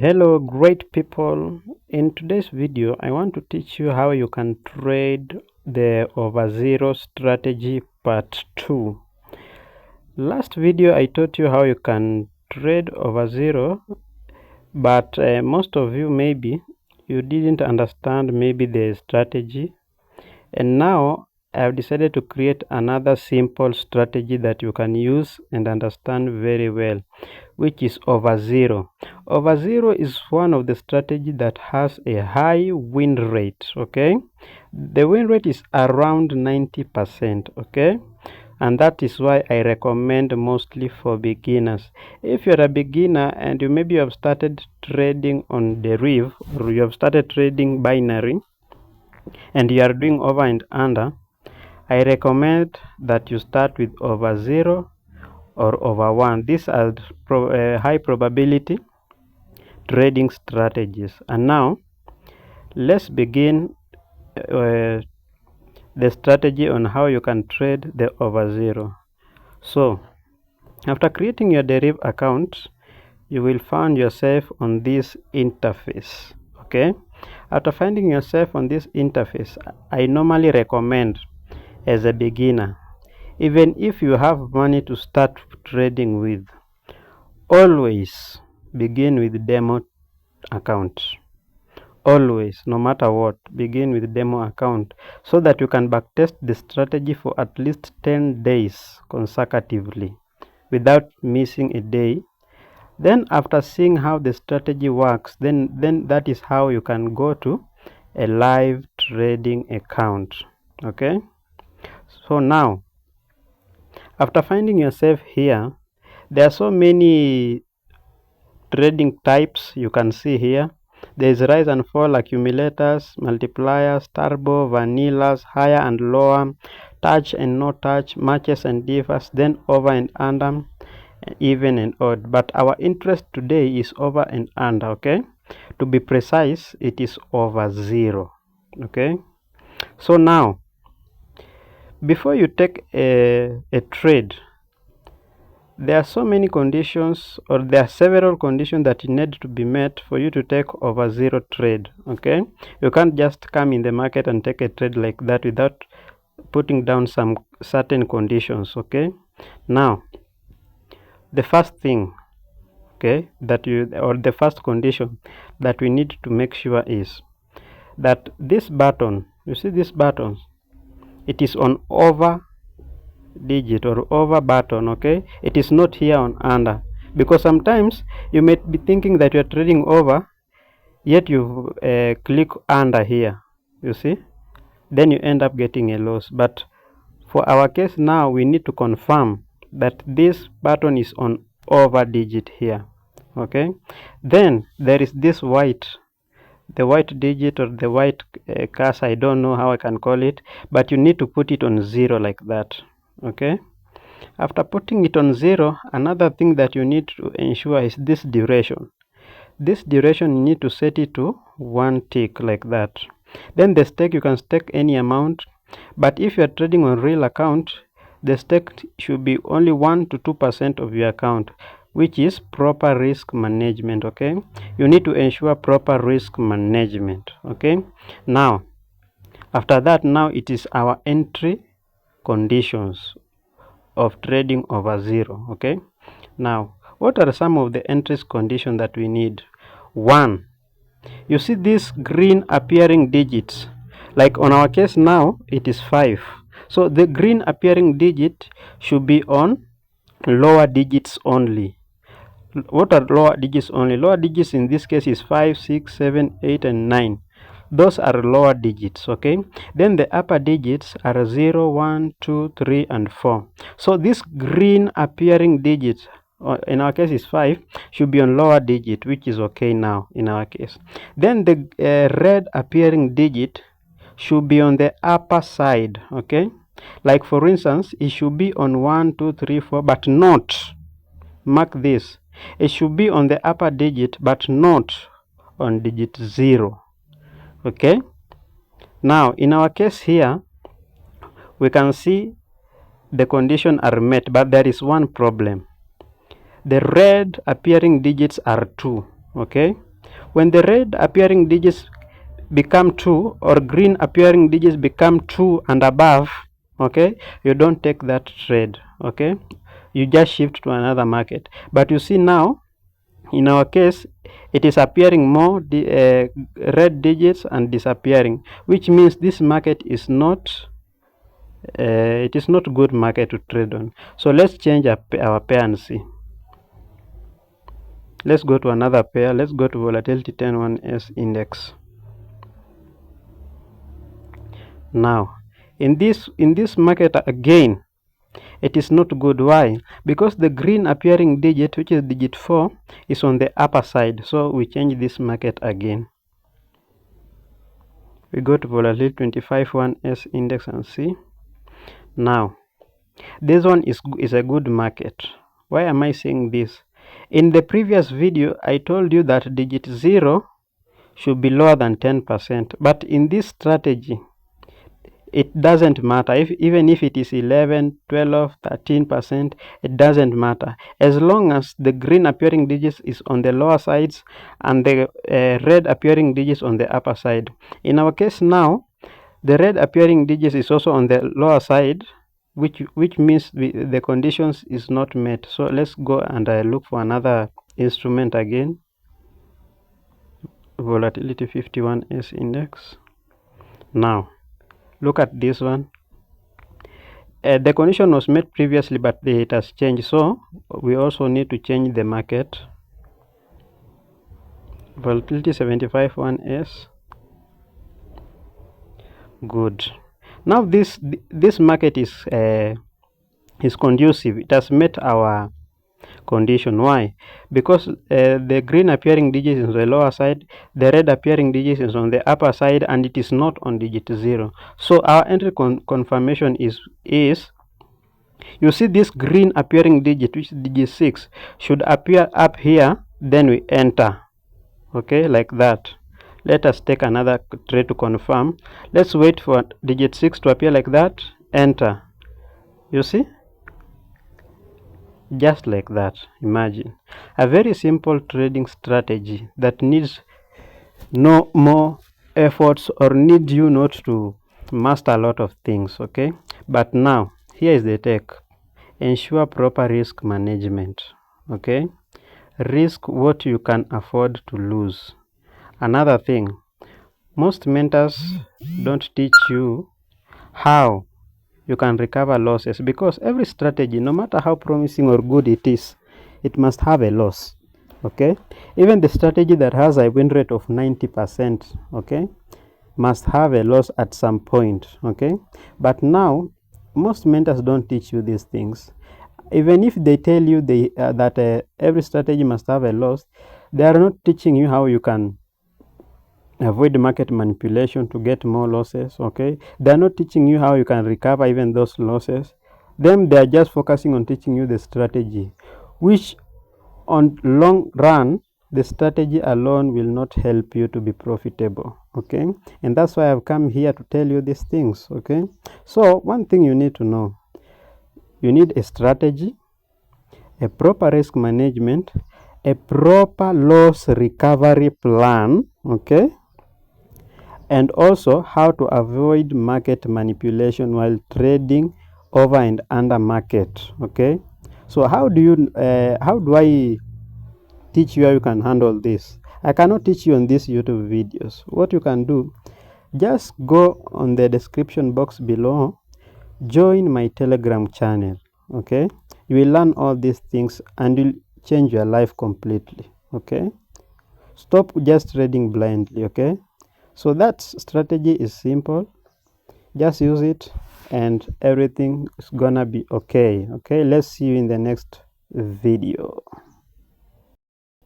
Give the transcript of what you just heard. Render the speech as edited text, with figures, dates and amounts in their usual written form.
Hello great people, in today's video I want to teach you how you can trade the over zero strategy part 2. Last video I taught you how you can trade over zero, but most of you maybe you didn't understand maybe the strategy, and now I've decided to create another simple strategy that you can use and understand very well, which is over zero. Over zero is one of the strategy that has a high win rate. Okay, the win rate is around 90%. Okay, and that is why I recommend mostly for beginners. If you're a beginner and you maybe have started trading on deriv, or you have started trading binary and you are doing over and under, I recommend that you start with over zero or over one. These are high probability trading strategies. And now let's begin the strategy on how you can trade the over zero. So after creating your deriv account, you will find yourself on this interface. Okay, after finding yourself on this interface, I normally recommend, as a beginner, even if you have money to start trading with, always begin with demo account. Always, no matter what, begin with demo account so that you can backtest the strategy for at least 10 days consecutively without missing a day. Then after seeing how the strategy works, then that is how you can go to a live trading account. Okay, so now after finding yourself here, there are so many trading types you can see here. There is rise and fall, accumulators, multipliers, turbo, vanillas, higher and lower, touch and no touch, matches and differs, then over and under, even and odd. But our interest today is over and under. Okay, to be precise, it is over zero. Okay, so now before you take a trade, there are so many conditions, or there are several conditions that need to be met for you to take over zero trade. Okay, you can't just come in the market and take a trade like that without putting down some certain conditions. Okay, now the first thing, okay, the first condition that we need to make sure is that this button, you see this button, it is on over digit or over button. Okay, it is not here on under, because sometimes you may be thinking that you are trading over, yet you click under here, you see, then you end up getting a loss. But for our case now, we need to confirm that this button is on over digit here. Okay, then there is this white, the white digit or the white cursor, I don't know how I can call it, but you need to put it on zero like that. Okay, after putting it on zero, another thing that you need to ensure is this duration. This duration, you need to set it to 1 tick like that. Then the stake, you can stake any amount, but if you are trading on real account, the stake should be only 1 to 2% of your account, which is proper risk management. Okay, you need to ensure proper risk management. Okay, now after that, now it is our entry conditions of trading over zero. Okay, now what are some of the entries conditions that we need? One, you see these green appearing digits, like on our case now it is 5, so the green appearing digit should be on lower digits only. What are lower digits only? Lower digits in this case is 5, 6, 7, 8 and 9. Those are lower digits. Okay, then the upper digits are 0, 1, 2, 3 and 4. So this green appearing digits, in our case is 5, should be on lower digit, which is okay now in our case. Then the red appearing digit should be on the upper side. Okay, like for instance, it should be on 1, 2, 3, 4, but not, mark this, it should be on the upper digit but not on digit 0. Okay, now in our case here, we can see the condition are met, but there is one problem. The red appearing digits are 2. Okay, When the red appearing digits become 2 or green appearing digits become 2 and above, okay, you don't take that trade, okay, you just shift to another market. But you see now, in our case, it is appearing more red digits and disappearing, which means this market is not it is not good market to trade on. So let's change our pair and see. Let's go to another pair. Let's go to volatility 10-1S index. Now in this market again, it is not good. Why? Because the green appearing digit, which is digit 4, is on the upper side. So we change this market again. We go to volatility 25-1S index and see. Now this one is a good market. Why am I saying this? In the previous video I told you that digit 0 should be lower than 10%, but in this strategy it doesn't matter. Even if it is 11, 12, 13%, it doesn't matter, as long as the green appearing digits is on the lower sides and the red appearing digits on the upper side. In our case now, the red appearing digits is also on the lower side, which means the conditions is not met. So let's go and look for another instrument again. Volatility 51S index. Now look at this one. The condition was met previously, but it has changed, so we also need to change the market. Volatility 75-1S. Good. Now this market is conducive. It has met our condition. Why? Because the green appearing digit is on the lower side, the red appearing digit is on the upper side, and it is not on digit 0. So our entry confirmation is you see this green appearing digit, which is digit 6, should appear up here, then we enter, okay, like that. Let us take another trade to confirm. Let's wait for digit 6 to appear like that, enter. You see, just like that. Imagine a very simple trading strategy that needs no more efforts or need you not to master a lot of things, okay? But now here is the tech. Ensure proper risk management, okay? Risk what you can afford to lose. Another thing, most mentors don't teach you how you can recover losses, because every strategy, no matter how promising or good it is, it must have a loss, okay? Even the strategy that has a win rate of 90%, okay, must have a loss at some point, okay? But now most mentors don't teach you these things. Even if they tell you that every strategy must have a loss, they are not teaching you how you can avoid market manipulation to get more losses, okay? They are not teaching you how you can recover even those losses. Then they are just focusing on teaching you the strategy, which on long run, the strategy alone will not help you to be profitable, okay? And that's why I've come here to tell you these things, okay? So one thing you need to know, you need a strategy, a proper risk management, a proper loss recovery plan, okay? And also how to avoid market manipulation while trading over and under market, okay? So how do I teach you how you can handle this? I cannot teach you on these YouTube videos. What you can do, just go on the description box below, join my Telegram channel, okay? You will learn all these things and you'll change your life completely, okay? Stop just trading blindly, okay? So that strategy is simple. Just use it and everything is gonna be okay, okay? Let's see you in the next video.